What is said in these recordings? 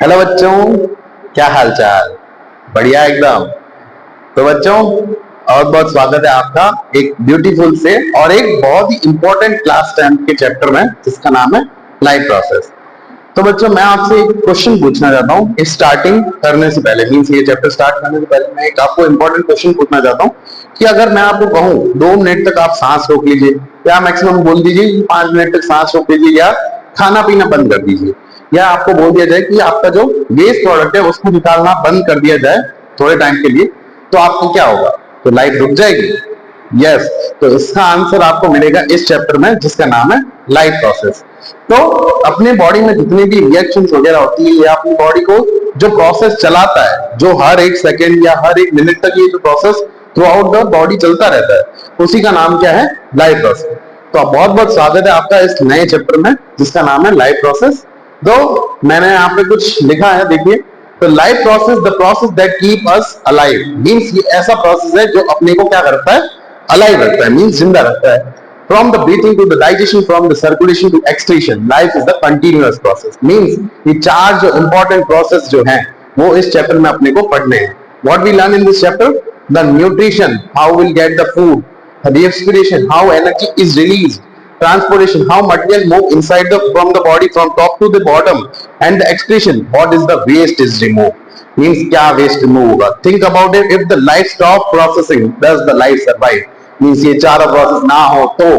Hello बच्चों, क्या हाल चाल। बढ़िया एकदम। तो बच्चों, और बहुत स्वागत है आपका एक ब्यूटीफुल से और एक बहुत ही इंपॉर्टेंट क्लास 10 के चैप्टर में, जिसका नाम है लाइफ प्रोसेस। तो बच्चों, मैं आपसे एक क्वेश्चन पूछना चाहता हूँ स्टार्टिंग करने से पहले, मीन्स ये चैप्टर स्टार्ट करने से पहले मैं एक आपको इंपॉर्टेंट क्वेश्चन पूछना चाहता हूँ कि अगर मैं आपको कहूँ 2 मिनट तक आप सांस रोक लीजिए, या मैक्सिमम बोल दीजिए 5 मिनट तक सांस रोक लीजिए, या खाना पीना बंद कर दीजिए, या आपको बोल दिया जाए कि आपका जो वेस्ट प्रोडक्ट है उसको निकालना बंद कर दिया जाए थोड़े टाइम के लिए, तो आपको क्या होगा? तो लाइफ रुक जाएगी? यस। तो इसका आंसर आपको मिलेगा इस चैप्टर में, जिसका नाम है लाइफ प्रोसेस। तो अपने बॉडी में जितनी भी रिएक्शंस वगैरह होती है, या अपनी बॉडी को जो प्रोसेस चलाता है, जो हर एक सेकेंड या हर एक मिनट तक ये जो process through out the body चलता रहता है, उसी का नाम क्या है? Life process. तो बहुत बहुत स्वागत है आपका इस नए चैप्टर में, जिसका नाम है लाइफ प्रोसेस। तो मैंने यहाँ पे कुछ लिखा है, देखिए। तो life process, the process that keep us alive, means ये ऐसा प्रोसेस है जो अपने को क्या करता है? अलाइव रखता है, मींस जिंदा रखता है। From the breathing to the digestion, from the circulation to excretion, life is the continuous process. Means ये चार जो इंपॉर्टेंट प्रोसेस जो हैं, वो इस चैप्टर में अपने को पढ़ने हैं। What we learn in this chapter? The nutrition, how will get the food, the expiration, how energy is released, transportation, how material move inside the from the body from top to the bottom, and the excretion, what is the waste is removed, means क्या waste remove होगा। think about it, if the life stop processing, does the life survive? means ये चारों process ना हो तो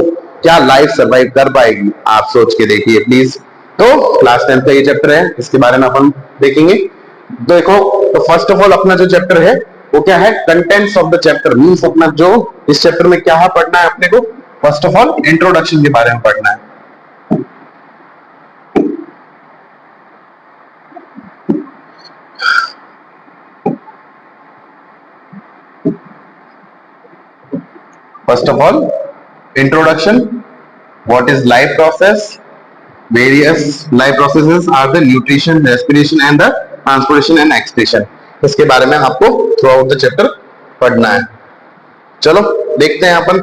क्या life survive कर पाएगी? आप सोच के देखिए प्लीज। तो क्लास 10 का ये चैप्टर है, इसके बारे में अपन देखेंगे। देखो, तो फर्स्ट ऑफ ऑल अपना जो चैप्टर है वो क्या है? Contents of the chapter, means अपना जो इस चैप्टर में क्या है पढ़ना है अपने को। फर्स्ट ऑफ ऑल इंट्रोडक्शन के बारे में पढ़ना है। First of all introduction, what is life process, various life processes are the nutrition, respiration and the transportation and excretion. इसके बारे में आपको थ्रू आउट द चैप्टर पढ़ना है। चलो देखते हैं अपन।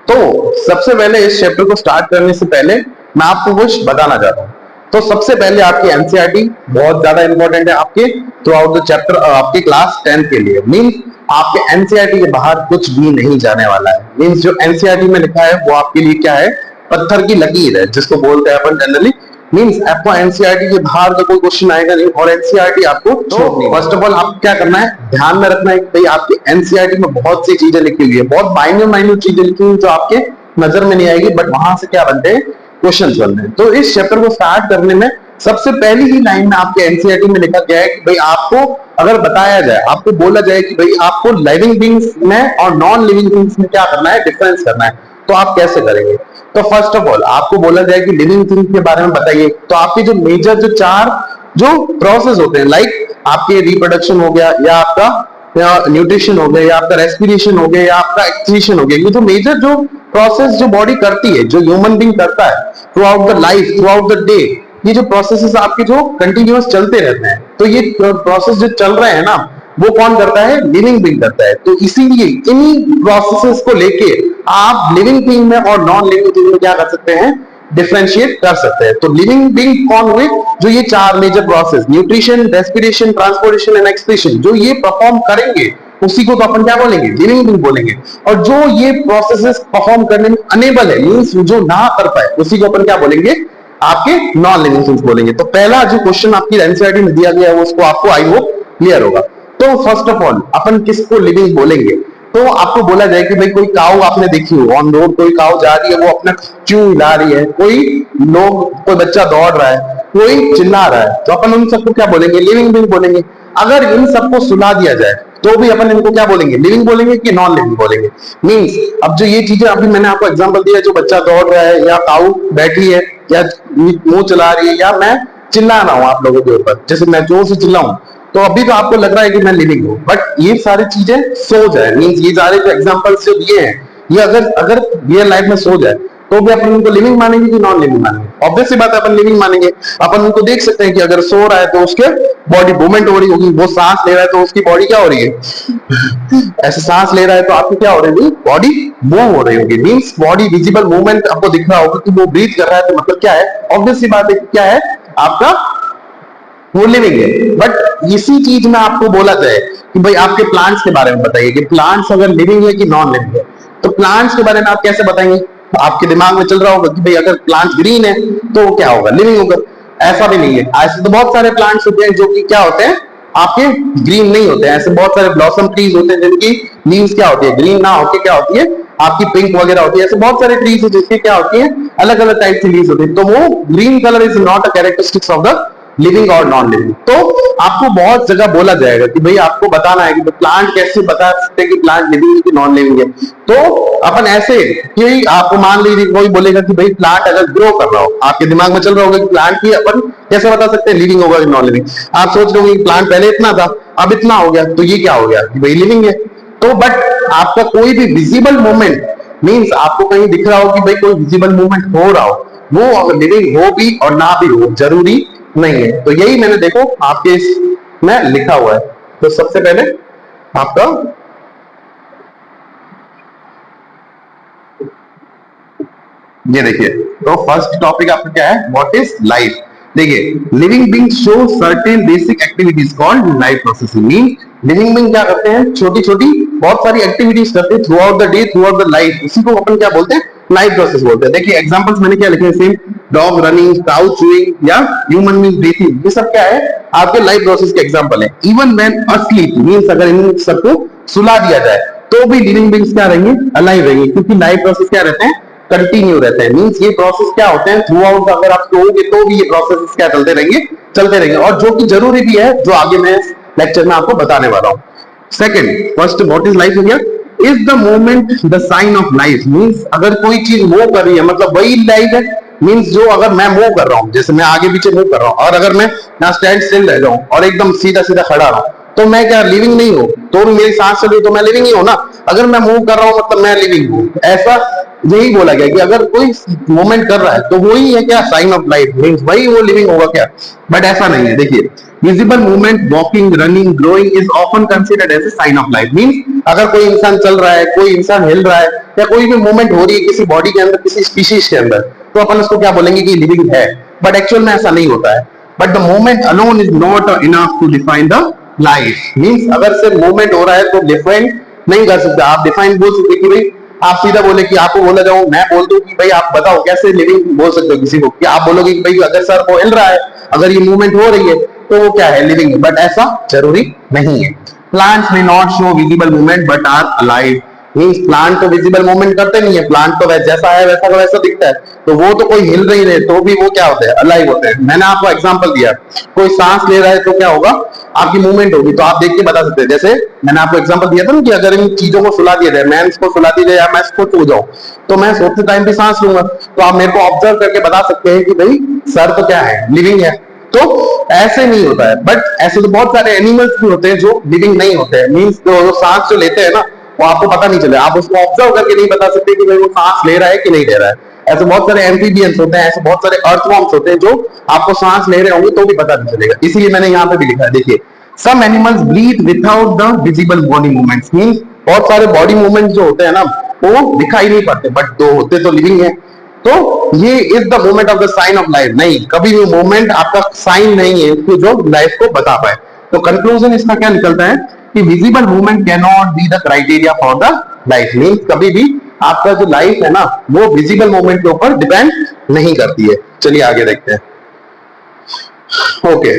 तो सबसे पहले इस चैप्टर को स्टार्ट करने से पहले मैं आपको कुछ बताना चाहता हूँ। तो सबसे पहले आपकी एनसीईआरटी बहुत ज्यादा इंपॉर्टेंट है आपके थ्रू आउट द चैप्टर, आपके क्लास 10 के लिए। मींस आपके एनसीईआरटी के बाहर कुछ भी नहीं जाने वाला है। मींस जो एनसीईआरटी में लिखा है वो आपके लिए क्या है? पत्थर की लकीर है, जिसको बोलते हैं अपन जनरली। मींस आपको एनसीईआरटी के बाहर का कोई क्वेश्चन आएगा नहीं, और एनसीईआरटी आपको छोड़नी है। फर्स्ट ऑफ ऑल आपको क्या करना है, ध्यान में रखना है कि भाई आपकी एनसीईआरटी में बहुत सी चीजें लिखी हुई है, बहुत माइन्यूट चीजें लिखी हुई जो आपके नजर में नहीं आएगी, बट वहां से क्या बनते हैं? क्वेश्चन बनते हैं। तो इस चैप्टर को स्टार्ट करने में सबसे पहली ही लाइन में आपके एनसीईआरटी में लिखा गया है कि भाई आपको अगर बताया जाए, आपको बोला जाए कि भाई आपको लिविंग बींग्स में और नॉन लिविंग बींग्स में क्या करना है? डिफरेंस करना है। तो आप कैसे करेंगे? तो फर्स्ट ऑफ ऑल आपको बोला जाए कि लिविंग थिंग्स के बारे में बताइए, तो आपके जो मेजर जो चार जो प्रोसेस होते हैं, लाइक आपके रिप्रोडक्शन हो गया, या आपका न्यूट्रिशन हो गया, या आपका रेस्पिरेशन हो गया, या आपका एक्सक्रीशन हो गया, ये जो मेजर जो प्रोसेस जो बॉडी करती है, जो ह्यूमन बीइंग करता है through out the life, through out the day, ये जो प्रोसेसेस आपके जो कंटिन्यूअस चलते रहते हैं, तो ये प्रोसेस जो चल रहे हैं ना, वो कौन करता है? लिविंग बीइंग करता है। तो इसीलिए इन्हीं प्रोसेसेस को लेके आप लिविंग बीइंग में और नॉन लिविंग बीइंग में क्या कर सकते हैं? डिफरेंशिएट कर सकते हैं। तो लिविंग बीइंग कौन हुए? जो ये चार major process, nutrition, respiration, transportation and excretion, जो ये परफॉर्म करेंगे, उसी को तो अपन क्या बोलेंगे? लिविंग बीइंग बोलेंगे। और जो ये प्रोसेसेस परफॉर्म करने में अनेबल है, मींस जो ना कर पाए, उसी को अपन क्या बोलेंगे? आपके नॉन लिविंग थिंग्स बोलेंगे। तो पहला जो क्वेश्चन आपकी एनसीईआरटी में दिया गया है, उसको आपको आई होप क्लियर होगा। तो फर्स्ट ऑफ ऑल अपन किसको लिविंग बोलेंगे? तो आपको बोला जाए कि भाई कोई काऊ आपने देखी हो ऑन रोड, कोई काऊ जा रही है, वो अपना क्यों हिला रही है, कोई बच्चा दौड़ रहा है, कोई चिल्ला रहा है, तो अपन उन सबको क्या बोलेंगे? लिविंग बीइंग बोलेंगे। अगर इन सबको सुला दिया जाए तो भी अपन इनको क्या बोलेंगे? लिविंग बोलेंगे कि नॉन लिविंग बोलेंगे? मींस अब जो ये चीजें अभी मैंने आपको एग्जांपल दिया, जो बच्चा दौड़ रहा है, या काऊ बैठी है, या मुंह चला रही है, या मैं चिल्ला रहा हूं आप लोगों के ऊपर, जैसे मैं जोर से चिल्लाऊं, तो अभी तो आपको लग रहा है कि मैं लिविंग हूं, बट ये सारी चीजें सोच है। मींस ये सारे जो एग्जांपल्स जो दिए हैं, ये अगर रियल लाइफ में सो जाए तो भी अपन उनको लिविंग मानेंगे कि नॉन लिविंग मानेंगे? ऑब्वियस सी बात है, अपन लिविंग मानेंगे। अपन उनको देख सकते हैं कि अगर सो रहा है तो उसके बॉडी मूवमेंट हो रही होगी, वो सांस ले रहा है तो उसकी बॉडी क्या हो रही है? ऐसे सांस ले रहा है तो आपकी क्या हो रही होगी? बॉडी मूव हो रही होगी। मींस बॉडी विजिबल मूवमेंट आपको दिख रहा होगा कि वो ब्रीथ कर रहा है, तो मतलब क्या है? ऑब्वियस सी बात है, क्या है? आपका वो लिविंग है। बट इसी चीज में आपको बोला जाए कि भाई आपके प्लांट्स के बारे में बताइए कि प्लांट्स अगर लिविंग है कि नॉन लिविंग है, तो प्लांट्स के बारे में आप कैसे बताएंगे? आपके दिमाग में चल रहा होगा कि भाई अगर प्लांट्स ग्रीन है तो वो क्या होगा, लिविंग होगा। ऐसा भी नहीं है, ऐसे तो बहुत सारे प्लांट्स होते हैं जो कि क्या होते हैं, आपके ग्रीन नहीं होते हैं। ऐसे बहुत सारे ब्लॉसम ट्रीज होते हैं जिनकी लीव्स क्या होती है, ग्रीन ना होके क्या होती है, आपकी पिंक वगैरह होती है। ऐसे बहुत सारे ट्रीज है जिसके क्या होती है, अलग अलग टाइप की लीव्स होती है। तो वो green colour is not a characteristics of the living और नॉन लिविंग। तो आपको बहुत जगह बोला जाएगा कि भाई आपको बताना है कि प्लांट कैसे बता सकते हैं कि प्लांट लिविंग है कि नॉन लिविंग है। तो अपन ऐसे कि आपको मान लीजिए कोई बोलेगा कि भाई प्लांट अगर ग्रो कर रहा हो, आपके दिमाग में चल रहा होगा कि प्लांट की अपन कैसे बता सकते हैं लिविंग होगा कि नॉन लिविंग। आप सोच रहे हो प्लांट पहले इतना था अब इतना हो गया, तो ये क्या हो गया कि भाई लिविंग है। तो बट आपका कोई भी विजिबल मूवमेंट, मीन्स आपको कहीं दिख रहा हो कि भाई कोई विजिबल मूवमेंट हो रहा हो, वो अगर लिविंग हो भी और ना भी हो जरूरी नहीं है। तो यही मैंने देखो आपके इसमें लिखा हुआ है। तो सबसे पहले आपका ये देखिए, तो फर्स्ट टॉपिक आपका क्या है, व्हाट इज लाइफ। देखिए living being show certain basic activities called life processing. Mean living being क्या करते हैं, छोटी छोटी बहुत सारी एक्टिविटीज करते हैं through out the day, through out the life. इसी को अपन क्या बोलते हैं, लाइफ प्रोसेस बोलते हैं। देखिए एग्जांपल्स मैंने क्या लिखे हैं, same dog running, cow chewing या ह्यूमन मीन ब्रीथिंग, ये सब क्या है आपके लाइफ प्रोसेस के एग्जांपल है। इवन व्हेन अस्लीप मींस अगर इन सबको सुला दिया जाए तो भी लिविंग बीइंग्स क्या रहेंगे, अलाइव रहेंगे, क्योंकि लाइफ प्रोसेस क्या रहते हैं, कंटिन्यू रहते हैं। मींस ये प्रोसेस क्या होते हैं थ्रू आउट, अगर आप सोओगे तो भी ये प्रोसेस क्या चलते रहेंगे और जो कि जरूरी भी है, जो आगे मैं लेक्चर में आपको बताने वाला हूं। Second, first what is life हो गया, is the moment the sign of life. Means अगर कोई चीज मूव कर रही है मतलब वही लाइफ है। मींस जो अगर मैं मूव कर रहा हूं, जैसे मैं आगे पीछे मूव कर रहा हूं और अगर मैं यहाँ स्टैंड स्टिल रह जाऊं और एकदम सीधा सीधा खड़ा रहा, तो मैं क्या लिविंग नहीं हूं? तो मेरी सांस चल रही तो मैं लिविंग ही हूं ना। अगर मैं मूव कर रहा हूं मतलब मैं लिविंग हूं। ऐसा यही बोला गया कि अगर कोई मूवमेंट कर रहा है तो वही है क्या, साइन ऑफ लाइफ, मींस वही वो लिविंग होगा क्या। बट ऐसा नहीं है। देखिए visible movement, walking, running, growing is often considered as a sign of life. Means अगर कोई इंसान चल रहा है, कोई इंसान हिल रहा है या कोई भी मूवमेंट हो रही है किसी बॉडी के अंदर, किसी स्पीशीज के अंदर, तो अपन उसको क्या बोलेंगे कि लिविंग है। बट एक्चुअल में ऐसा नहीं होता है। But the movement alone is not enough to define the life. Means अगर सिर्फ मूवमेंट हो रहा है तो डिफाइन नहीं कर सकते। आप डिफाइन बोल सकते कि भाई, आप सीधा बोले कि आपको बोला जाऊं, मैं बोल दूं कि भाई आप बताओ कैसे लिविंग बोल सकते हो किसी को, कि आप बोलोगे कि भाई अगर सर वो हिल रहा है, अगर ये मूवमेंट हो रही है तो वो क्या है, लिविंग। बट ऐसा जरूरी नहीं है। प्लांट्स में not show visible movement but are alive. Means plant तो विजिबल मूवमेंट करते नहीं है, प्लांट तो जैसा है वैसा का वैसा दिखता है। तो वो तो कोई हिल नहीं रहे तो भी वो क्या होते हैं, अलाइव होते हैं। मैंने आपको एग्जांपल दिया, कोई सांस ले रहा है तो क्या होगा, आपकी मूवमेंट होगी। तो आप देख के बता सकते हैं, जैसे मैंने आपको एग्जांपल दिया था ना कि अगर इन चीजों को सुला दिया जाए, मैं इसको सुला दी जाए या मैं इसको सो जाऊं, तो मैं सोते टाइम भी सांस लूंगा। तो आप मेरे को ऑब्जर्व करके बता सकते हैं कि भाई सर तो क्या है, लिविंग है। तो ऐसे नहीं होता है। बट ऐसे तो बहुत सारे एनिमल्स भी होते हैं जो लिविंग नहीं होते हैं। मींस जो सांस जो लेते हैं ना, वो आपको पता नहीं चले, आप उसको ऑब्जर्व करके नहीं बता सकते कि भाई वो सांस ले रहा है कि नहीं ले रहा है। ऐसे बहुत सारे एम्फीबियंस होते हैं, ऐसे बहुत सारे अर्थवॉर्म्स होते हैं जो आपको सांस ले रहे होंगे तो भी पता नहीं चलेगा। इसीलिए मैंने यहाँ पे भी लिखा है, देखिए some animals breathe without the visible body movements. Means बहुत सारे बॉडी मूवमेंट्स जो होते हैं ना, वो दिखाई नहीं पड़ते, बट दो होते तो लिविंग है। तो ये is the moment of the sign of life. नहीं, कभी भी मोमेंट आपका साइन नहीं है इसको जो लाइफ को बता पाए। तो कंक्लूजन इसका क्या निकलता है कि visible movement can not be the criteria for the life. Means कभी भी आपका जो लाइफ है ना, वो विजिबल मूवमेंट के ऊपर डिपेंड नहीं करती है। चलिए आगे देखते हैं। ओके,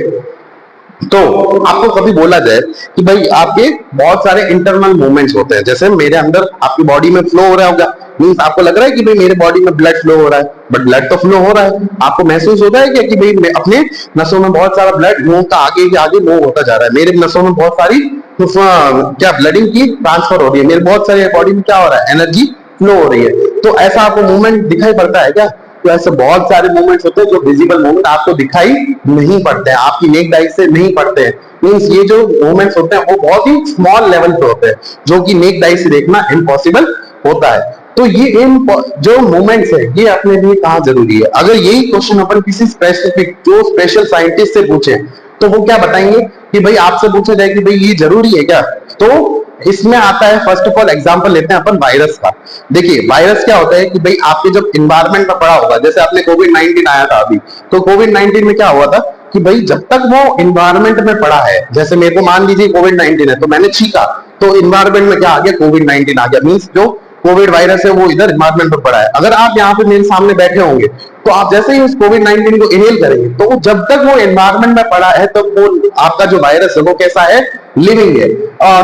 तो आपको कभी बोला जाए कि भाई आपके बहुत सारे इंटरनल मूवमेंट्स होते हैं, जैसे मेरे अंदर आपकी बॉडी में फ्लो हो रहा होगा। मींस आपको लग रहा है कि भाई मेरे बॉडी में ब्लड फ्लो हो रहा है, बट ब्लड तो फ्लो हो रहा है। आपको महसूस होता है क्या कि भाई अपने नसों में बहुत सारा ब्लड मूव का आगे के आगे मूव होता जा रहा है, मेरे नसों में बहुत सारी क्या ब्लडिंग की ट्रांसफर हो रही है, मेरे बहुत सारे बॉडी में क्या हो रहा है, एनर्जी फ्लो हो रही है। तो ऐसा आपको मूवमेंट दिखाई पड़ता है क्या? तो ऐसे बहुत सारे मूवमेंट्स होते हैं जो विजिबल मूवमेंट आपको दिखाई नहीं पड़ते हैं, आपकी नेक्ड आई से नहीं पड़ते हैं। मींस ये जो मूवमेंट्स होते हैं वो बहुत ही स्मॉल लेवल पे होते हैं, जो कि नेक्ड आई से देखना इम्पॉसिबल होता है। तो ये जो मूवमेंट्स है ये अपने लिए कहाँ जरूरी है? अगर यही क्वेश्चन अपन किसी स्पेसिफिक जो स्पेशल साइंटिस्ट से पूछे तो वो क्या बताएंगे कि भाई आपसे पूछा जाए कि भाई ये जरूरी है क्या? तो इसमें आता है, फर्स्ट ऑफ ऑल एग्जांपल लेते हैं अपन वायरस का। देखिए वायरस क्या होता है कि भाई आपके जब इन्वायरमेंट में पड़ा होगा, जैसे आपने कोविड-19 आया था अभी, तो कोविड-19 में क्या हुआ था कि भाई जब तक वो इन्वायरमेंट में पड़ा है, जैसे मेरे को मान लीजिए कोविड-19 है तो मैंने छींका, तो इन्वायरमेंट में क्या आ गया, कोविड-19 आ गया, मींस जो कोविड वायरस है वो इधर इन्वायरमेंट में पड़ा है। अगर आप यहाँ पे मेरे सामने बैठे होंगे तो आप जैसे ही उस कोविड-19 को इनहेल करेंगे तो जब तक वो एनवायरमेंट में पड़ा है तो वो आपका जो वायरस है वो कैसा है, लिविंग है,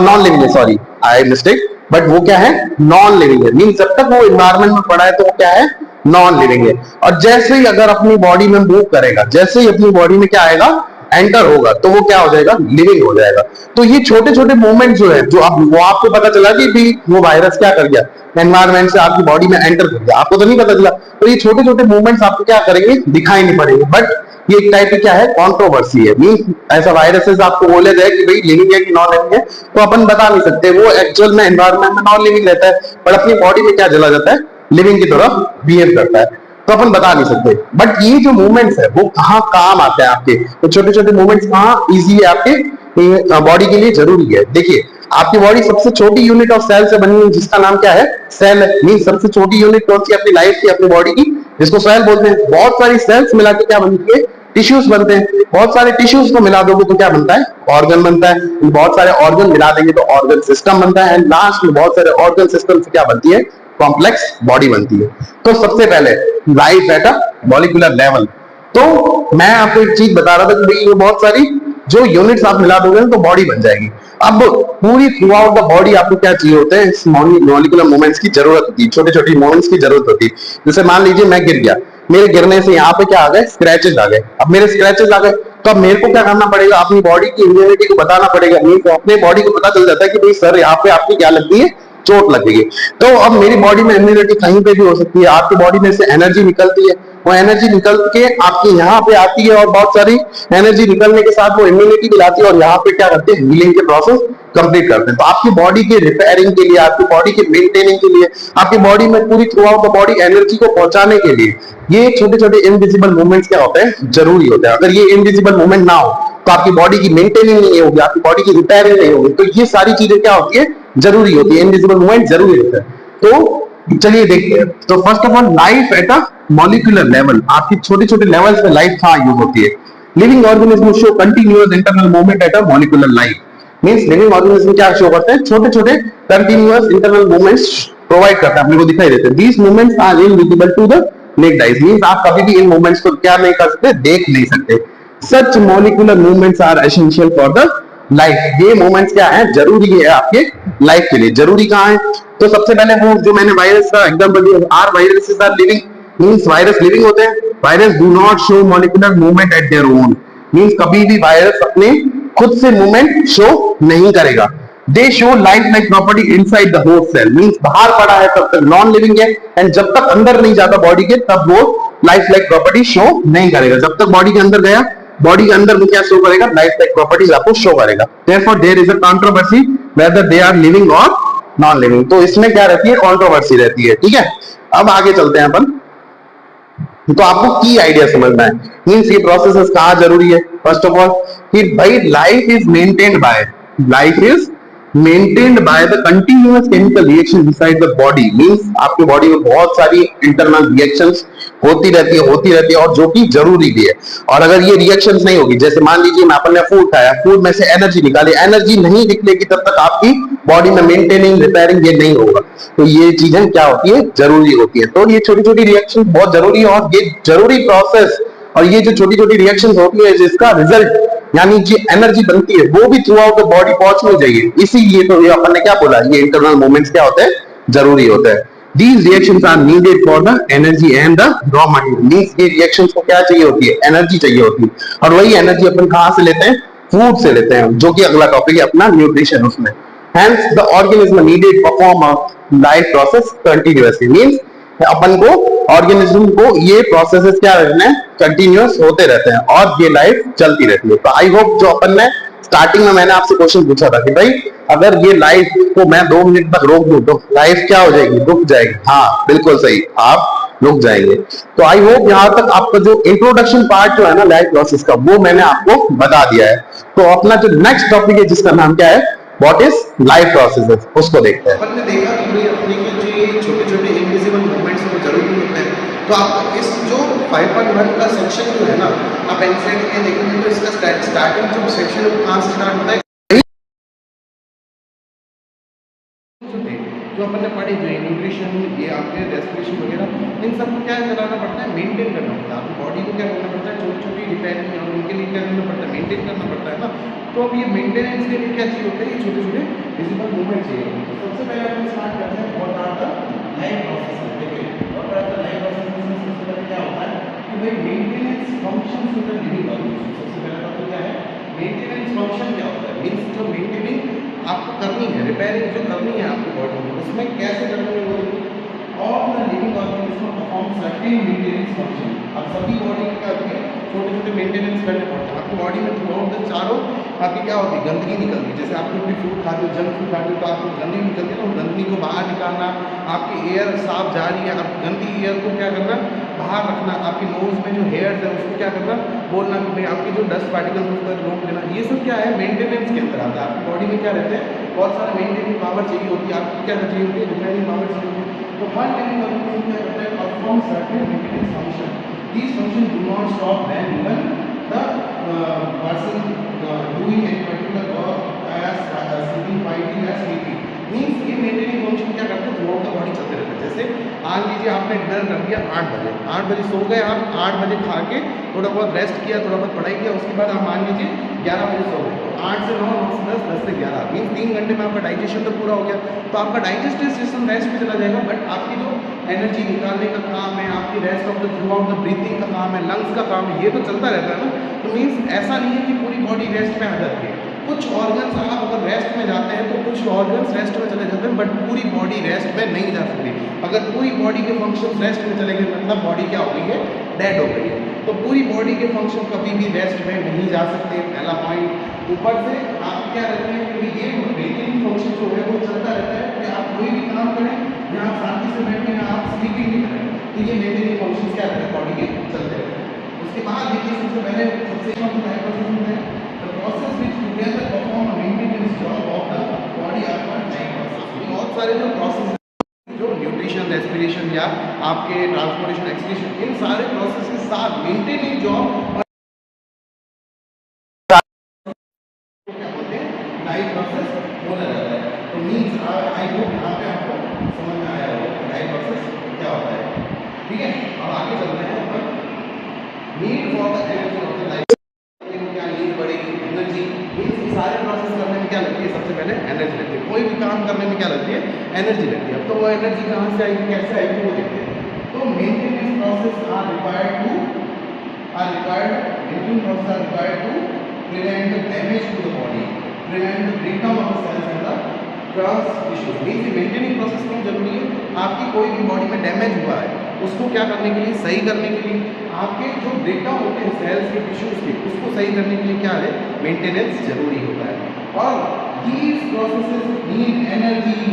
नॉन लिविंग है, सॉरी आई मिस्टेक, बट वो क्या है, नॉन लिविंग है। मीन जब तक वो एनवायरमेंट में पड़ा है तो वो क्या है, नॉन लिविंग है। और जैसे ही अगर अपनी बॉडी में मूव करेगा, जैसे ही अपनी बॉडी में क्या आएगा, एंटर होगा, तो वो क्या हो जाएगा, लिविंग हो जाएगा। तो ये छोटे छोटे मूवमेंट जो है, जो आप वो आपको पता चला कि भी वो वायरस क्या कर गया, एनवायरमेंट से आपकी बॉडी में एंटर कर गया, आपको तो नहीं पता चला। तो ये छोटे छोटे मूवमेंट्स आपको क्या करेंगे, दिखाई नहीं पड़ेंगे, बट ये एक टाइप की क्या है, कंट्रोवर्सी है। मीन ऐसा वायरसेस आपको बोले जाए कि भाई लिविंग है कि नॉन लिविंग है, तो अपन बता नहीं सकते। वो एक्चुअल में एनवायरमेंट में नॉन लिविंग रहता है, पर अपनी बॉडी में क्या चला जाता है, लिविंग की तरफ बिहेव करता है, तो अपन बता नहीं सकते। बट ये जो मूवमेंट्स है वो कहाँ काम आते हैं आपके, तो छोटे छोटे मूवमेंट्स कहाँ इजी है आपके बॉडी के लिए, जरूरी है। देखिए आपकी बॉडी सबसे छोटी यूनिट ऑफ सेल से बनी है, जिसका नाम क्या है, सेल है। मीन सबसे छोटी यूनिट कौन सी अपनी लाइफ की, अपनी बॉडी की, जिसको सेल बोलते हैं। बहुत सारी सेल्स मिला के क्या बनती है, टिश्यूज बनते हैं। बहुत सारे टिश्यूज को मिला दोगे तो क्या बनता है, ऑर्गन बनता है। बहुत सारे ऑर्गन मिला देंगे तो ऑर्गन सिस्टम बनता है, एंड लास्ट में बहुत सारे ऑर्गन सिस्टम से क्या बनती है, कॉम्प्लेक्स बॉडी बनती है। तो सबसे पहले life at a molecular level. तो मैं आपको एक चीज बता रहा था कि भाई ये बहुत सारी जो यूनिट्स आप मिला दोगे तो बॉडी बन जाएगी। अब पूरी थ्रू आउट द बॉडी आपको क्या चाहिए होते हैं, मॉलिक्यूलर मूवमेंट्स की जरूरत होती है, छोटे छोटे मूवमेंट्स की जरूरत होती है। जैसे मान लीजिए मैं गिर गया, मेरे गिरने से यहाँ पे क्या आ गए, स्क्रैचेस आ गए। अब मेरे स्क्रैचेस आ गए तो अब मेरे को क्या करना पड़ेगा, अपनी बॉडी की इम्यूनिटी को बताना पड़ेगा। मेरे को अपने बॉडी को पता चल जाता है कि भाई सर यहाँ पे आपकी क्या लगती है, चोट लगेगी। तो अब मेरी बॉडी में इम्यूनिटी कहीं पे भी हो सकती है, आपकी बॉडी में से एनर्जी निकलती है, वो एनर्जी निकल के आपके यहाँ पे आती है, और बहुत सारी एनर्जी निकलने के साथ वो इम्यूनिटी मिलाती है, और यहाँ पे क्या करते हैं, हीलिंग के प्रोसेस कंप्लीट करते हैं। तो आपकी बॉडी के रिपेयरिंग के लिए, आपकी बॉडी के मेंटेनिंग के लिए, आपकी बॉडी में पूरी through out the body energy को पहुंचाने के लिए ये छोटे छोटे इनविजिबल मूवमेंट्स क्या होते हैं, जरूरी होते हैं। अगर ये इनविजिबल मूवमेंट ना हो तो आपकी बॉडी की मेंटेनिंग नहीं होगी, आपकी बॉडी की रिपेयरिंग नहीं होगी। तो ये सारी चीजें क्या होती है, जरूरी होती है, इनविजिबल मूवमेंट जरूरी होता है। तो चलिए देखते हैं। तो first of all life at a molecular level, आपकी छोटे छोटे लेवल्स पे लाइफ कहाँ यूज होती है। Living organism show continuous internal movement at a molecular life. Means living organism क्या शो करते हैं, छोटे छोटे कंटिन्यूअस इंटरनल मूवमेंट्स प्रोवाइड करते हैं, अपने को दिखाई देते हैं। These movements are invisible to the naked eyes. Means आप कभी भी इन मूवमेंट्स को क्या नहीं कर सकते, देख नहीं सकते। Such molecular movements are essential for the life. ये मूवमेंट्स क्या है, जरूरी है आपके लाइफ के लिए। जरूरी कहाँ है, तो सबसे पहले वो जो मैंने वायरस का एग्जांपल दिया, are viruses are living, means virus living होते हैं। Virus do not show molecular movement at their own, means कभी भी वायरस अपने खुद से मूवमेंट शो नहीं करेगा। They show life like property inside the host cell, means बाहर पड़ा है तब तक नॉन लिविंग है, एंड जब तक अंदर नहीं जाता बॉडी के तब वो लाइफ लाइक प्रॉपर्टी शो नहीं करेगा। जब तक बॉडी के अंदर गया, बॉडी के अंदर वो क्या शो करेगा, लाइफ लाइक प्रॉपर्टीज आपको शो करेगा। Therefore there is a controversy whether they are living और नॉन लिविंग। तो इसमें क्या रहती है, कंट्रोवर्सी रहती है, ठीक है। अब आगे चलते हैं अपन। तो आपको की आइडिया समझना है, मींस ये प्रोसेसेस कहाँ जरूरी है। फर्स्ट ऑफ ऑल कि भाई life is maintained by the continuous chemical reaction inside the body. Means आपके बॉडी में बहुत सारी इंटरनल रिएक्शंस होती रहती है, और जो कि जरूरी भी है। और अगर ये रिएक्शंस नहीं होगी, जैसे मान लीजिए मैं अपन ने फूड खाया, फूड में से एनर्जी निकाली, एनर्जी नहीं निकलेगी तब तक आपकी बॉडी में मेंटेनिंग रिपेयरिंग ये नहीं होगा। तो ये चीजें क्या होती है, जरूरी होती है। तो ये छोटी छोटी रिएक्शन बहुत जरूरी है, और ये जरूरी प्रोसेस, और ये जो छोटी छोटी रिएक्शन होती है जिसका रिजल्ट यानी जो एनर्जी बनती है वो भी थ्रू आउट द बॉडी पहुंचनी चाहिए। इसीलिए तो ये अपन ने क्या बोला, ये इंटरनल मूवमेंट्स क्या होते हैं, जरूरी होते हैं। These reactions are needed for the energy and the raw material. Means ये reactions को क्या चाहिए होती है, एनर्जी चाहिए होती है, और वही एनर्जी अपन कहाँ से लेते हैं, फूड से लेते हैं, जो कि अगला टॉपिक है अपना न्यूट्रिशन उसमें। Hence the organism needed perform a life process continuously. Means अपन को ऑर्गेनिज्म को ये प्रोसेसेस क्या रहते हैं, कंटिन्यूअस होते रहते हैं, और ये लाइफ चलती रहती है। तो आई होप जो अपन ने स्टार्टिंग में मैंने आपसे क्वेश्चन पूछा था कि भाई अगर ये लाइफ को मैं 2 मिनट तक रोक दूं तो लाइफ क्या हो जाएगी, रुक जाएगी। हाँ बिल्कुल सही, आप रुक जाएंगे। तो आई होप यहाँ तक आपका जो इंट्रोडक्शन पार्ट जो है ना लाइफ प्रोसेस का, वो मैंने आपको बता दिया है। तो अपना जो नेक्स्ट टॉपिक है जिसका नाम क्या है, व्हाट इज लाइफ प्रोसेसेस, उसको देखते हैं। अपन ने देखा कि अपने जो ये छोटे छोटे इनविजिबल मूवमेंट्स वो जरूरी होते हैं। तो आप इस जो 5.1 का सेक्शन जो है ना, आप एनसीईआरटी में देखेंगे तो इसका स्टार्टिंग जो सेक्शन है वो कहाँ से स्टार्ट होता है, जो अपन ने पढ़ी, जो न्यूट्रिशन, ये आपके रेस्पिरेशन वगैरह, इन सबको क्या कराना पड़ता है, मेंटेन करना पड़ता है। आपकी बॉडी को क्या करना पड़ता है, छोटी छोटी रिपेयरिंग और उनके लिए क्या करना पड़ता है, मेंटेन करना पड़ता है ना। तो अब ये मेंटेनेंस के लिए क्या चाहिए होता है, ये छोटे छोटे विजिबल मूवमेंट चाहिए होते हैं। तो सबसे पहले अपन स्टार्ट करते हैं what are the life processes. देखिए what are the life processes में सबसे पहले क्या होता है कि भाई maintenance functions of the living organism. सबसे पहले बात तो क्या है, मेंटेनेंस फंक्शन क्या होता है, मींस जो मेंटेनिंग आपको करनी है, रिपेयरिंग जो करनी है आपकी बॉडी में, उसमें कैसे करनी है, all the living organism perform certain maintenance function. अब सभी बॉडी के क्या होती है, छोटे छोटे मेंटेनेंस करने पड़ते हैं। आपकी बॉडी में थ्रू आउट द चारों आपकी क्या होती है, गंदगी निकलती है। जैसे आप कोई भी फूड खाते हो, जंक फूड खाते हो, तो आपको गंदगी निकलती है ना, गंदगी को बाहर निकालना, आपकी एयर साफ जा रही है, आप गंदी एयर को क्या करना, बाहर रखना, आपकी नोज में जो हेयर्स है उसको क्या करना, बोलना कि भाई आपकी जो डस्ट पार्टिकल्स उस पर रोक लेना। ये सब क्या है, मेंटेनेंस के अंदर आता है। आपकी बॉडी में क्या रहते हैं, बहुत सारा मेंटेनिंग पावर चाहिए होती है, आपकी क्या चाहिए होती है, रिपेयरिंग पावर चाहिए होती है। तो हर लिविंग ऑर्गेनिज्म क्या करता है, perform certain maintenance function. These function do not stop when even the person doing any particular work as sitting, fighting या स्लीपिंग। मीन्स ये मेंटेनिंग फंक्शन क्या करते हैं, थ्रू आउट द बॉडी चलते रहते हैं। जैसे मान लीजिए आपने डिनर कर दिया 8 बजे सो गए आप, 8 बजे खा के थोड़ा बहुत रेस्ट किया, थोड़ा बहुत पढ़ाई किया, उसके बाद आप मान लीजिए 11 बजे सो गए, तो 8 से 9, 9 से 10, 10 से 11 मीन 3 घंटे में आपका डाइजेशन तो पूरा हो गया। तो आपका डाइजेस्टिव सिस्टम रेस्ट में चला जाएगा, बट आपकी जो एनर्जी निकालने का काम है, आपकी rest of the through out the breathing का काम है, लंग्स का काम है, ये तो चलता रहता है ना। तो मीन्स ऐसा नहीं है कि पूरी बॉडी रेस्ट में आ जाती है। कुछ ऑर्गन्स आप अगर रेस्ट में जाते हैं तो कुछ ऑर्गन्स रेस्ट में चले जाते हैं, बट पूरी बॉडी रेस्ट में नहीं जा सकती। अगर पूरी बॉडी के फंक्शन रेस्ट में चले गए मतलब बॉडी क्या हो गई है, डेड हो गई है। तो पूरी बॉडी के फंक्शन कभी भी रेस्ट में नहीं जा सकते, पहला पॉइंट। ऊपर से आप क्या रहते हैं कि ये मेंटेनिंग फंक्शन जो है वो चलता रहता है कि आप कोई भी काम करें या आप शांति से बैठे हैं, आप स्लीपिंग नहीं करें, तो ये मेंटेनिंग फंक्शन क्या रहते हैं, बॉडी के चलते रहते हैं। उसके बाद देखिए सबसे पहले process which together perform a maintenance job of the body are called life process। बहुत सारे जो प्रोसेस जो न्यूट्रिशन, रेस्पिरेशन या आपके ट्रांसपोर्टेशन, एक्सक्रीशन, इन सारे प्रोसेस के साथ मेंटेनिंग जॉब क्या बोलते हैं, लाइफ प्रोसेस बोला जाता है। तो मीन्स आई होप यहाँ पे आपको समझ में आया होगा कि लाइफ प्रोसेस क्या होता है। ठीक है, अब आगे चलते हैं अपन need for the energy of the life. क्या नीड बढ़ेगी, एनर्जी। मीन्स सारे प्रोसेस करने में क्या लगती है, सबसे पहले एनर्जी लगती है। कोई भी काम करने में क्या लगती है, एनर्जी लगती है। अब तो वो एनर्जी कहाँ से आएगी, कैसे आएगी, वो देखते हैं। तो maintenance process are required to maintenance process are required to prevent the damage to the body, prevent the breakdown of the cells and the cross tissues. Means maintaining process क्यों जरूरी है, आपकी कोई भी बॉडी में डैमेज हुआ है उसको क्या करने के लिए, सही करने के लिए, आपके जो ब्रेकडाउन होते हैं सेल्स के, टिश्यूज के, उसको सही करने के लिए क्या है, मेंटेनेंस जरूरी होता है। और दीज प्रोसेसेस नीड एनर्जी।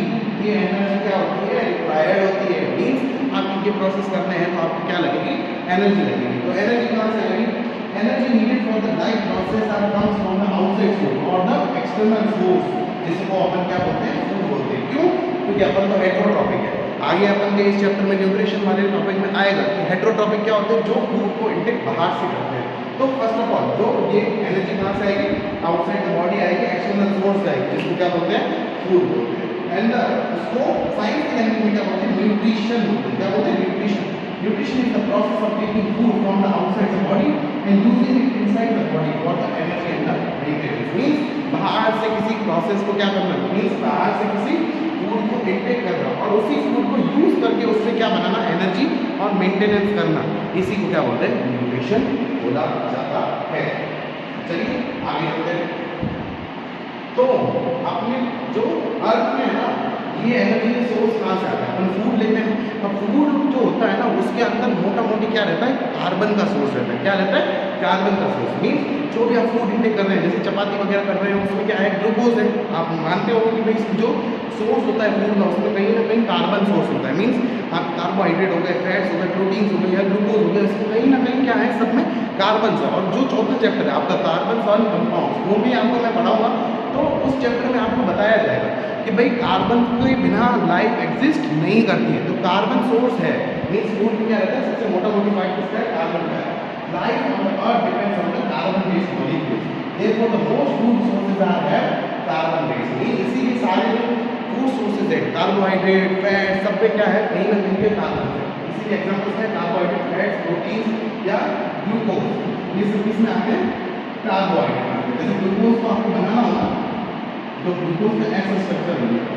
ये एनर्जी क्या होती है, रिक्वायर्ड होती है। मीन्स आप ये प्रोसेस करने हैं तो आपको क्या लगेगी, एनर्जी लगेगी। तो एनर्जी कहाँ से आएगी, energy needed for the life process are comes from the outside source और द एक्सटर्नल सोर्स, जिसको अपन क्या बोलते हैं, फूड बोलते हैं। क्यों, क्योंकि अपन तो हेटेरोट्रॉपिक है। आगे अपन के इस चैप्टर में न्यूट्रिशन वाले टॉपिक में आएगा कि हेटेरोट्रॉपिक क्या होते हैं, जो फूड को इंटेक बाहर से करते हैं। तो फर्स्ट ऑफ ऑल जो ये एनर्जी कहाँ से आएगी, आउटसाइड द बॉडी आएगी, एक्सटर्नल सोर्स से आएगी, जिसको क्या बोलते हैं, फूड बोलते हैं। एंड उसको साइंस की लैंग्वेज में क्या बोलते हैं, न्यूट्रिशन बोलते हैं। क्या बोलते हैं, nutrition. Nutrition is the process of taking food from the outside the body and using it inside the body for the energy and the maintenance. Means बाहर से किसी प्रोसेस को क्या करना, मींस बाहर से किसी फूड को इंटेक करना और उसी फूड को यूज करके उससे क्या बनाना, एनर्जी और मेंटेनेंस करना, इसी को क्या बोलते हैं, न्यूट्रिशन बोला जाता है। चलिए आगे चलते हैं। तो अपने जो अर्थ में है ना, ये एनर्जी का सोर्स कहाँ से आता है, अपन फूड लेते हैं। अब फूड जो होता है ना, उसके अंदर मोटा मोटी क्या रहता है, कार्बन का सोर्स रहता है। क्या रहता है, कार्बन का सोर्स। मीन्स जो भी आप फूड इंटेक कर रहे हैं, जैसे चपाती वगैरह कर रहे हैं, उसमें क्या है, ग्लूकोज है। आप मानते हो कि भाई जो सोर्स होता है फूड का, उसमें कहीं ना कहीं कार्बन सोर्स होता है। मीन्स आप कार्बोहाइड्रेट हो गए, फैट्स हो गए, प्रोटीन्स हो गए या ग्लूकोज हो गया, इसमें कहीं ना कहीं क्या है, सब में कार्बन है। और जो चौथा चैप्टर है आपका कार्बन और कंपाउंड, वो भी आपको मैं पढ़ाऊंगा। तो उस चैप्टर में आपको बताया जाएगा कि भाई कार्बन के बिना लाइफ एग्जिस्ट नहीं करती है। तो कार्बन सोर्स है, मीन्स फूड में क्या रहता है, सबसे मोटा मोटी पार्ट किसका है, कार्बन का है। Life on the earth depends on the carbon based molecules, therefore the most food sources are have carbon based. Means इसीलिए सारे जो फूड सोर्सेज है, कार्बोहाइड्रेट, फैट, सब पे क्या है, कहीं ना कहीं पे कार्बन है। इसीलिए एग्जांपल्स है कार्बोहाइड्रेट, फैट, प्रोटीन या ग्लूकोज, ये सब किसमें आते हैं, कार्बोहाइड्रेट आते हैं। जैसे ग्लूकोज को आपको बनाना होगा तो ग्लूकोज का ऐसा स्ट्रक्चर बनेगा,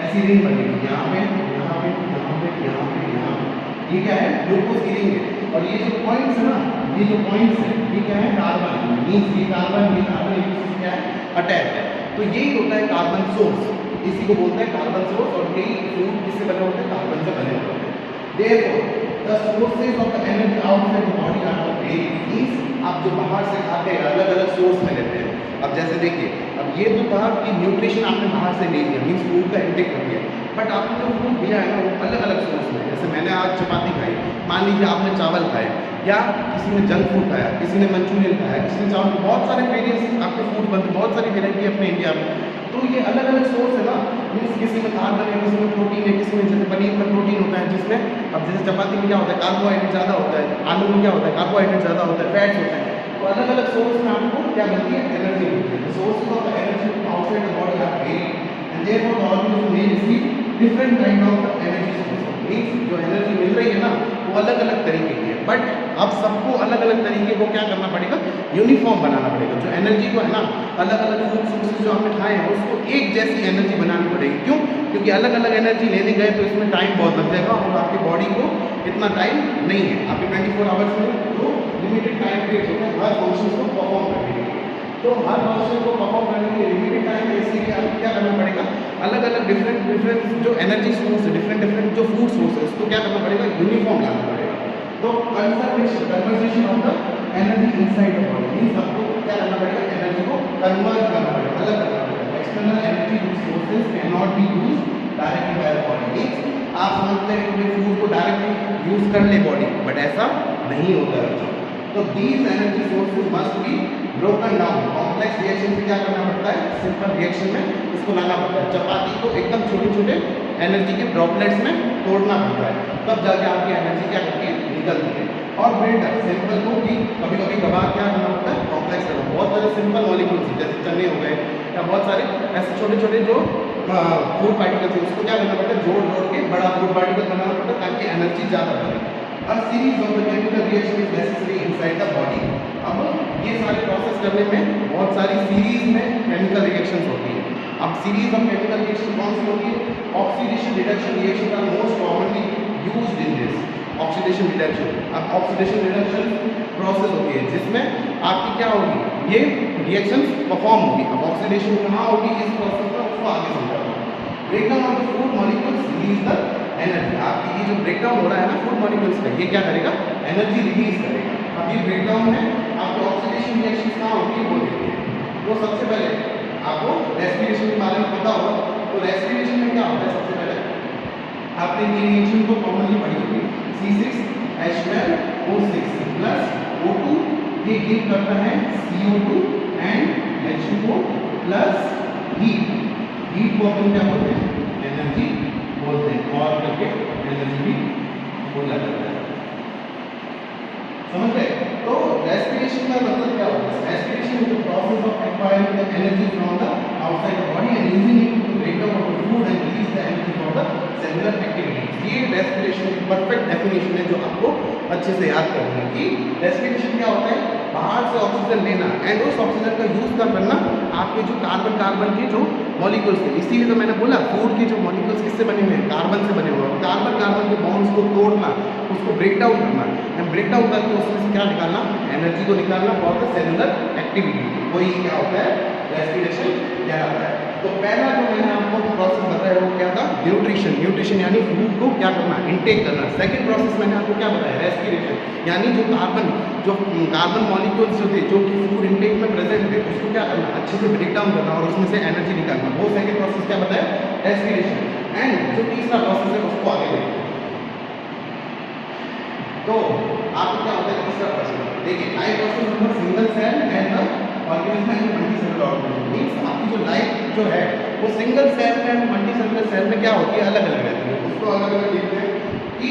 ऐसी रिंग बनेगी, यहाँ पे यहाँ पे यहाँ पे यहाँ पे यहाँ पे, ये क्या है, ग्लूकोज की रिंग है। और ये जो पॉइंट्स है ना, ये जो पॉइंट्स है ये क्या है, कार्बन, मींस ये कार्बन एक दूसरे से क्या है, अटैच है। तो यही होता है कार्बन सोर्स, इसी को बोलते हैं कार्बन सोर्स। और यही फूड किससे बने होते हैं, कार्बन से बने होते हैं। Therefore, the sources of the energy outside the body are the various, means आप जो बाहर से खाते हैं अलग अलग सोर्स में लेते हैं। अब जैसे देखिए, अब ये तो कहा कि न्यूट्रिशन आपने बाहर से ले लिया, मीन्स फूड का इंटेक कर लिया, बट आपने जो फूड लिया है ना वो अलग अलग सोर्स में। जैसे मैंने आज चपाती खाई, मान लीजिए आपने चावल खाए, या किसी ने जंक फूड खाया, किसी ने मंचूरियन खाया, किसी ने चावल, बहुत सारे वेरियस आपके फूड बनते, बहुत सारी वेराइटी है अपने इंडिया में। तो ये अलग अलग सोर्स है ना, मीन्स किसी में कार्बन है, किसी में प्रोटीन है, किसी में जैसे पनीर में प्रोटीन होता है, जिसमें अब जैसे चपाती में क्या होता है, कार्बोहाइड्रेट ज़्यादा होता है, आलू में क्या होता है, कार्बोहाइड्रेट ज़्यादा होता है, फैट्स होता है। तो अलग अलग सोर्स में आपको क्या मिलती है, एनर्जी मिलती है। Sources of the energy outside the body are varied and therefore the organism may receive different kind of energy sources. Means जो एनर्जी मिल रही है ना वो अलग अलग तरीके की है, बट अब सबको अलग अलग तरीके को क्या करना पड़ेगा, यूनिफॉर्म बनाना पड़ेगा। जो एनर्जी को है ना, अलग अलग फूड सोर्सेज जो आपने खाए हैं उसको एक जैसी एनर्जी बनानी पड़ेगी। क्यों? क्योंकि अलग अलग एनर्जी लेने गए तो इसमें टाइम बहुत लग जाएगा और आपकी बॉडी को इतना टाइम नहीं है। आपके 24 आवर्स में जो लिमिटेड टाइम पीरियड होते हैं हर फंक्शन को परफॉर्म करने के लिए, तो हर फंक्शन को परफॉर्म करने के लिए लिमिटेड टाइम है, इसीलिए आपको क्या करना पड़ेगा, अलग अलग डिफरेंट जो एनर्जी सोर्स है, डिफरेंट जो फूड सोर्स है उसको क्या करना पड़ेगा, यूनिफॉर्म लाना पड़ेगा। तो conversation of the energy inside the body, means आपको क्या करना पड़ेगा, एनर्जी को कन्वर्ट करना पड़ेगा, अलग करना पड़ेगा। External energy sources can not be used directly by the body. Means आप समझते हैं कि फूड को डायरेक्टली यूज कर ले बॉडी, बट ऐसा नहीं होता है। तो these energy sources must be broken down. Complex reaction से क्या करना पड़ता है, सिंपल रिएक्शन में इसको लाना पड़ता है। चपाती को एकदम छोटे छोटे एनर्जी के ड्रॉपलेट्स में तोड़ना पड़ता है, तब जाके आपकी एनर्जी क्या करती है, निकलती है। और बिल्डअप सिंपल को भी कभी कभी कभार क्या करना पड़ता है, कॉम्प्लेक्स करना। बहुत सारे सिंपल मॉलिक्यूल्स जैसे चने हो गए या बहुत सारे ऐसे छोटे छोटे जो फूड पार्टिकल्स है उसको क्या करना पड़ता है, जोड़ जोड़ के बड़ा फूड पार्टिकल बनाना पड़ता है ताकि एनर्जी ज़्यादा बने। A series of the chemical reaction is necessary inside the body। अब ये सारे प्रोसेस करने में बहुत सारी सीरीज में केमिकल रिएक्शंस होती है। अब सीरीज ऑफ केमिकल रिएक्शन कौन सी होती है, oxidation reduction reaction are most commonly used in this. Oxidation reduction, अब ऑक्सीडेशन रिडक्शन प्रोसेस होती है जिसमें आपकी क्या होगी, ये रिएक्शंस परफॉर्म होगी। अब ऑक्सीडेशन कहाँ होगी इस प्रोसेस में, उसको आगे समझाऊंगा। Breakdown of the food molecules release the energy. आपकी ये जो ब्रेकडाउन हो रहा है ना फूड मॉलिक्यूल्स का, ये क्या करेगा, एनर्जी रिलीज करेगा। अब ये ब्रेकडाउन में आपको ऑक्सीडेशन रिएक्शन कहाँ होती है वो देखिए। तो सबसे पहले आपको रेस्पिरेशन के बारे में पता होगा, तो रेस्पिरेशन में क्या होता है, सबसे पहले आपने ये रिएक्शन को कॉमनली पढ़ी होगी, C6H12O6 प्लस O2, ये गिव करता है CO2 and H2O plus heat. Heat को अपन क्या बोलते हैं, एनर्जी बोलते हैं, और करके एनर्जी भी बोला जाता है। समझ गए? तो रेस्पिरेशन का मतलब क्या होता है, respiration is the process of acquiring the energy from the outside the body and using it to break down the food and release the energy from the cellular activities. ये रेस्पिरेशन की perfect definition है जो आपको अच्छे से याद करनी है कि रेस्पिरेशन क्या होता है, बाहर से ऑक्सीजन लेना एंड उस ऑक्सीजन का यूज करना आपके जो कार्बन के जो मॉलिक्यूल्स थे। इसीलिए तो मैंने बोला फूड के जो मॉलिक्यूल्स किससे बने हुए हैं, कार्बन से बने हुए हैं। कार्बन के बॉन्ड्स को तोड़ना, उसको ब्रेक डाउन करना एंड ब्रेक डाउन करके उसमें से क्या निकालना, एनर्जी को निकालना फॉर द सेलुलर एक्टिविटी। वही क्या होता है, रेस्पिरेशन कहलाता है। तो पहला जो मैंने आपको प्रोसेस बताया वो क्या था, न्यूट्रिशन यानी फूड को क्या करना, इनटेक करना। सेकंड प्रोसेस मैंने आपको क्या बताया, रेस्पिरेशन यानी जो कार्बन मॉलिक्यूल्स जो थे जो कि फूड इनटेक में प्रेजेंट थे उसको क्या करना, अच्छे से ब्रेक डाउन करना और उसमें से एनर्जी निकालना। वो सेकंड प्रोसेस क्या बताया, रेस्पिरेशन। एंड जो तीसरा प्रोसेस है उसको आगे देखते हैं। तो आपको क्या होता है तीसरा प्रोसेस, देखिए life process number single cell and the organism and multicellular organism. Means आपकी जो लाइफ जो है वो सिंगल सेल में एंड मल्टीसेलुलर सेल में क्या होती है, अलग अलग रहती है। उसको अलग अलग देखते हैं कि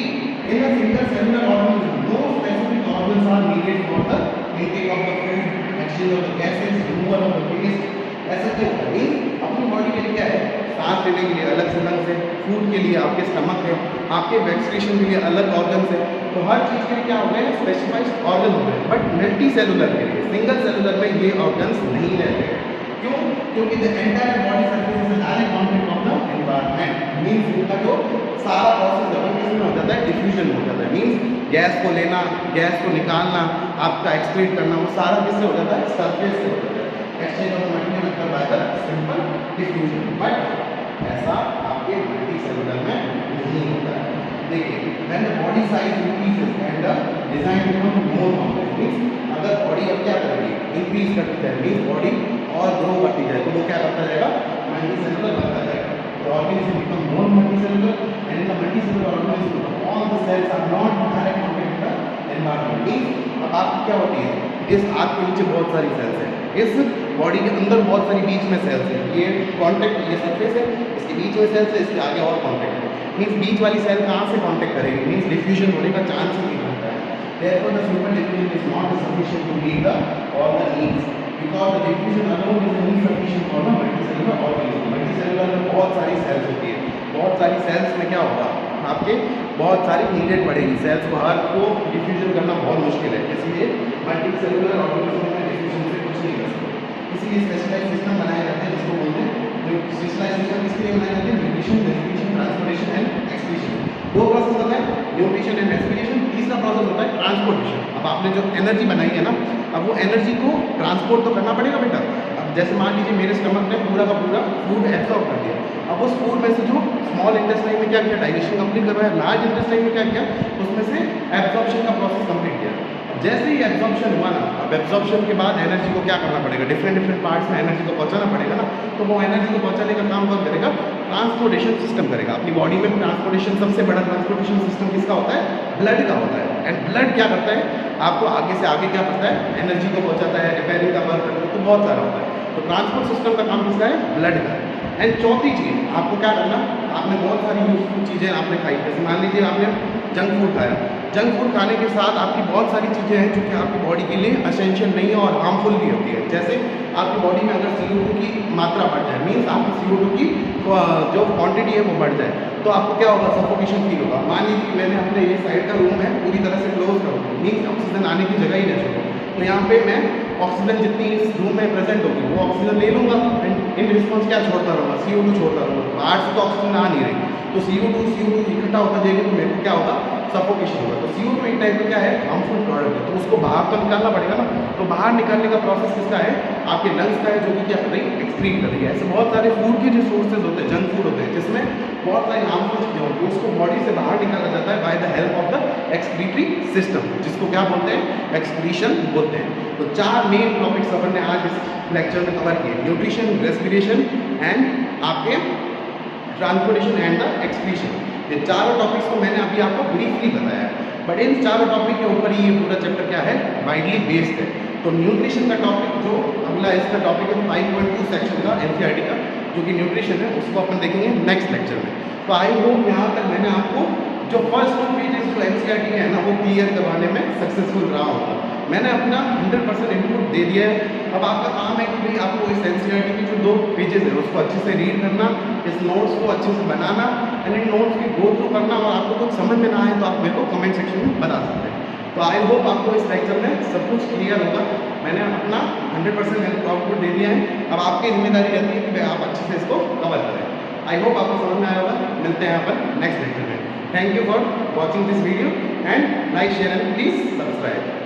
In a single cellular organism, no specific organs are needed for the intake of the food, exchange of the gases, removal of the waste. ऐसा क्यों होता है? अपनी बॉडी के लिए क्या है? सांस लेने के लिए अलग से लंग्स है, फूड के लिए आपके स्टमक है, आपके एक्सक्रीशन के लिए अलग ऑर्गन्स है। तो हर चीज़ के लिए क्या हो गए हैं? स्पेसिफाइड ऑर्गन हो गए। बट मल्टी सेलुलर के लिए, सिंगल सेलुलर में ये ऑर्गन्स नहीं रहते। क्यों? क्योंकि the entire body surface is direct contact of the environment. Means उनका जो सारा प्रोसेस है वो किसमें हो जाता है? डिफ्यूजन हो जाता है। मीन्स गैस को लेना, गैस को निकालना, आपका एक्सक्रीट करना, वो सारा किससे हो जाता है? सरफेस से हो जाता है। Exchange of material occur by the simple diffusion. But ऐसा आपके मल्टी सेलुलर में नहीं होता है। देखिए, when the body size increases and the design become more complex, means अगर बॉडी अब क्या करेगी? इंक्रीज करती जाए, मींस बॉडी और ग्रो करती जाए, तो वो क्या करता जाएगा? मल्टी सेलुलर बनता जाएगा। The organism become more multicellular, and in the multicellular organism, all the cells are not direct contact with the environment. Means अब आपकी क्या होती है? इस हाथ के नीचे बहुत सारी सेल्स हैं, इस बॉडी के अंदर बहुत सारी बीच में सेल्स हैं। ये कॉन्टैक्ट, ये सरफेस है, इसके बीच में सेल्स है, इसके आगे और कॉन्टैक्ट है। मीन्स बीच वाली सेल कहाँ से कॉन्टैक्ट करेगी? मीन्स डिफ्यूजन होने का चांस ही नहीं बनता है। Therefore, the simple diffusion is not sufficient to meet the all the needs, because the diffusion alone is insufficient for the multicellular organism. Multicellular में बहुत सारी सेल्स होती है, बहुत सारी सेल्स में क्या होगा? आपके बहुत सारी नीडेड पड़ेगी सेल्स को, हर को डिफ्यूजन करना बहुत मुश्किल है। इसलिए मल्टीसेलुलर ऑर्गेनिज्म में डिफ्यूजन से कुछ नहीं कर सकते। इसलिए स्पेशलाइज्ड सिस्टम बनाए जाते हैं, जिसको बोलते हैं, जो स्पेशलाइज्ड सिस्टम किसके लिए बनाए जाते हैं? Nutrition, respiration, transportation and excretion. दो प्रोसेस होता है, न्यूट्रिशन एंड रेस्पिरेशन। तीसरा प्रोसेस होता है ट्रांसपोर्टेशन। अब आपने जो एनर्जी बनाई है ना, अब वो एनर्जी को ट्रांसपोर्ट तो करना पड़ेगा बेटा। अब जैसे मान लीजिए मेरे स्टमक ने पूरा का पूरा फूड एब्जॉर्ब कर दिया, अब उस फूड में से जो स्मॉल इंटेस्टाइन में क्या किया? डाइजेशन कंप्लीट करवाया। लार्ज इंटेस्टाइन में क्या किया? उसमें से एब्जॉर्प्शन का प्रोसेस कंप्लीट किया। जैसे ही एब्जॉर्प्शन हुआ ना, अब एब्जॉर्प्शन के बाद एनर्जी को क्या करना पड़ेगा? डिफरेंट पार्ट्स में एनर्जी को पहुंचाना पड़ेगा ना। तो वो एनर्जी को पहुंचाने का काम कौन करेगा? ट्रांसपोर्टेशन सिस्टम करेगा। अपनी बॉडी में ट्रांसपोर्टेशन, सबसे बड़ा ट्रांसपोर्टेशन सिस्टम किसका होता है? ब्लड का होता है। एंड ब्लड क्या करता है? आपको आगे से आगे क्या करता है? एनर्जी को पहुंचाता है, रिपेयरिंग का वर्क करता है, तो बहुत सारा होता है। तो ट्रांसपोर्ट सिस्टम का काम किसका है? ब्लड का है। एंड चौथी चीज़, आपको क्या करना? आपने बहुत सारी यूजफुल चीज़ें आपने खाई, जैसे मान लीजिए आपने जंक फूड खाया। जंक फूड खाने के साथ आपकी बहुत सारी चीज़ें हैं जो कि आपकी बॉडी के लिए असेंशियल नहीं है और हार्मफुल भी होती है। जैसे आपकी बॉडी में अगर CO2 की मात्रा बढ़ जाए, मीन्स आपकी CO2 की जो क्वांटिटी है वो बढ़ जाए, तो आपको क्या होगा? सफोकेशन फील होगा। मान लीजिए मैंने अपने ये साइड का रूम है पूरी तरह से क्लोज करूँ, मीन्स ऑक्सीजन आने की जगह ही नहीं छोड़ूँ, तो यहाँ पे मैं ऑक्सीजन जितनी इस रूम में प्रेजेंट होगी वो ऑक्सीजन ले लूँगा, एंड इन रिस्पॉन्स क्या छोड़ता रहूँगा? CO2 छोड़ता रहूँगा। बाहर से तो ऑक्सीजन आ नहीं रही, तो CO2 इकट्ठा होता जाएगा, तो मेरे को क्या होगा? सफोकेशन होगा। तो CO2 एक टाइप का क्या है? हार्मफुल प्रोडक्ट है, तो उसको बाहर तो निकालना पड़ेगा ना। तो बाहर निकालने का प्रोसेस किसका है? आपके लंग्स का है, जो कि क्या कर रही है? एक्सक्रीट कर रही है। ऐसे बहुत सारे फूड के जो सोर्सेज होते हैं, जंक फूड होते हैं, जिसमें बहुत सारी हार्मफुल चीज़ें होती हैं, उसको बॉडी से बाहर निकाला जाता है by the help of the excretory system, जिसको क्या बोलते हैं? एक्सक्रीशन बोलते हैं। तो 4 मेन टॉपिक्स अपन ने आज इस लेक्चर में कवर किए: न्यूट्रिशन, रेस्पिरेशन एंड आपके ट्रांसपोर्टेशन एंड द एक्सक्रीशन। ये चारों टॉपिक्स को मैंने अभी आपको ब्रीफली बताया, बट इन चारों टॉपिक के ऊपर ही ये पूरा चैप्टर क्या है? वाइडली बेस्ड है। तो न्यूट्रिशन का टॉपिक जो अगला इसका टॉपिक है 5.2 सेक्शन का NCERT का, जो कि न्यूट्रिशन है, उसको अपन देखेंगे नेक्स्ट लेक्चर में। तो आई होप यहाँ तक मैंने आपको जो फर्स्ट 2 पेजेस जो NCERT के हैं ना, वो क्लियर करवाने में सक्सेसफुल रहा होगा। मैंने अपना 100% इनपुट दे दिया है। अब आपका काम है कि भाई आपको इस NCERT की जो 2 पेजेस है उसको अच्छे से रीड करना, इस नोट्स को अच्छे से बनाना, एंड इन नोट्स की गो थ्रू करना, और आपको कुछ समझ में ना आए तो आप मेरे को कमेंट सेक्शन में बता सकते हैं। तो आई होप आपको इस लेक्चर में सब कुछ क्लियर होगा। मैंने अपना 100% आउटपुट दे दिया है। अब आपकी जिम्मेदारी रहती है कि आप अच्छे से इसको कवर करें। आई होप आपको समझ में आया होगा। मिलते हैं अपन नेक्स्ट लेक्चर में। Thank you for watching this video and like, share and please subscribe.